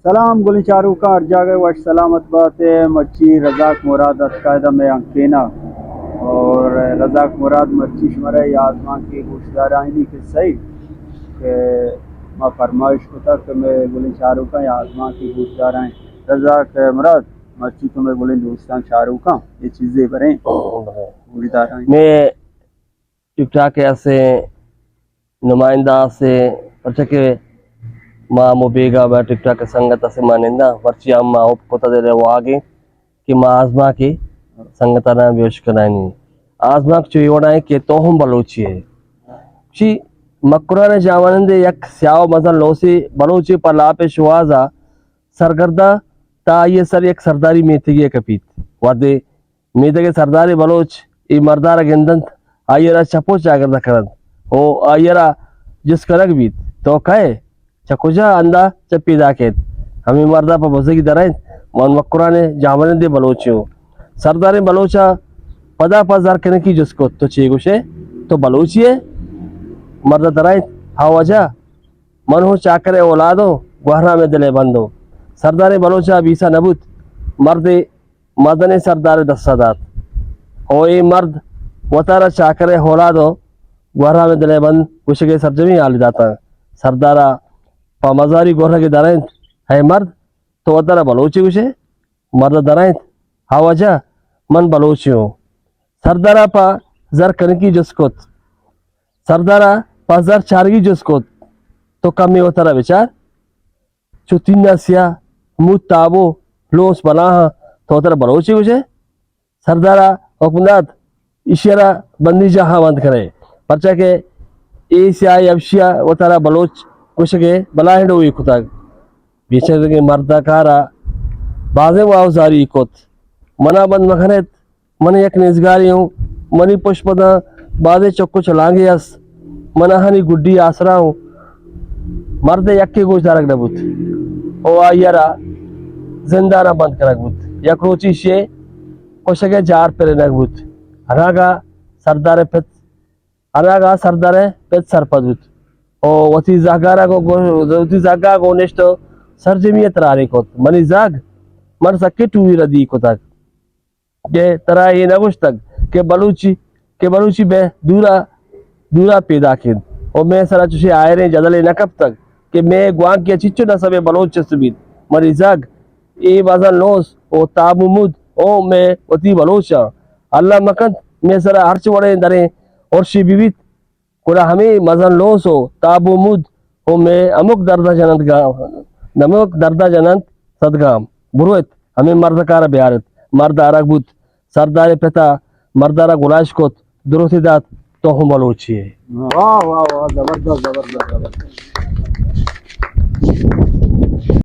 سلام گلی چارو کا ہر جاگے وش سلامت بات ہے مچی رزاق مراد قاعدہ میں انکینا اور رزاق مراد مچی شمرے یا آزمان کی گوشدار آئینی کہ صحیح کہ میں فرمائش ہوتا کہ میں گلی چارو کا یا آزمان کی گوشدار آئیں رزاق مراد مچی تمہیں گلی دوستان چارو کا یہ چیزیں بریں گوشدار آئیں میں ٹک ٹاک ایسے نمائندہ سے پرچہ کے ماں مبیگا با ٹک ٹاک سنگت سے مانندہ پرچی اما اوپ کوتا دے رہے وہ آگے کہ ماں آزما کی سنگتہ نہ بیوش کرائنی آزما کی چوئی وڑائیں کہ تو ہم بلوچی ہے چی مکران جاوانندے یک سیاو مزن لوسی بلوچی پر لاپے شوازا سرگردہ تا یہ سر یک سرداری میتگی کپیت وردے میتگی سرداری بلوچ ای مردارہ گندند آئیرہ چپو چاگردہ کرند او آئیرہ جس کرگ بیت تو کہے چکو جا اندہ چپی داکیت ہمیں مردہ پا بزرگی درائن من مکران جاوانندے بلوچیوں سردار بلوچا پدا پا زرکنکی جس کو تو چی گوشے تو بلوچی ہے مرد درائن ہاں وجہ من ہو چاکر اولادو گوہرہ میں دلے بندو سردار بلوچا بیسا نبوت مرد مدن سردار دستادات او ای مرد وطارہ چاکر اولادو گوہرہ میں دلے بند کشکے سرجمی آلی داتا سردارہ پا مزاری گوہرہ کے درائن ہے مرد تو وطارہ بلوچی گوشے مرد درائن ہاں وجہ من بلوچی ہوں سردارہ پا زر کنکی جس کت سردارہ پا زر چارگی جس کت تو کمی وطارہ بچار چو تینہ سیا موت تابو لوس بلاہاں تو وطارہ بلوچی گوشے سردارہ حکمداد اشیرہ بندی جہاں بند کرے پرچہ کہ ای سیائی افشیا وطارہ بلوچ کشکے بلاہنڈ ہوئی کتاگ بیچے کہ مردہ کارا بازے واؤزاری کت منا بند مکھنیت من یک نزگاری ہوں منی پشپدہ بازے چکو چلانگے اس منہانی گڈی آسرا ہوں مرد یکی گوش دارک نبوت او آئیرہ زندانہ بند کرک بوت یک روچی شے کشکے جار پر نک ہناگا سردار پت ہناگا سردار پت سرپد بوت او وتی زاگارہ کو وتی زاگا کو نشتو سرجمیت رانی کت منی زاگ من سکے ٹوئی ردی کتاک کہ ترا یہ نگوش تک کہ بلوچی بے دورا پیدا کن اور میں سرا چوشے آئرے جدلے نکب تک کہ میں گوان کیا چچو نصب بلوچ سبید مری زاگ ای بازن لوس او تابو مود او میں وتی بلوچا اللہ مکند میں سرا ہرچ وڑے دریں اور شی بیویت کلا ہمیں مزن لوس ہو تابو مود او میں امک دردہ جنند صدگام بروت ہمیں مرد کارا بیارت مرد آرک بود سردار پتا مردارہ گلاش کت دروتی دات تو ہم بلوچی ہے واہ واہ واہ زبردست زبردست زبردست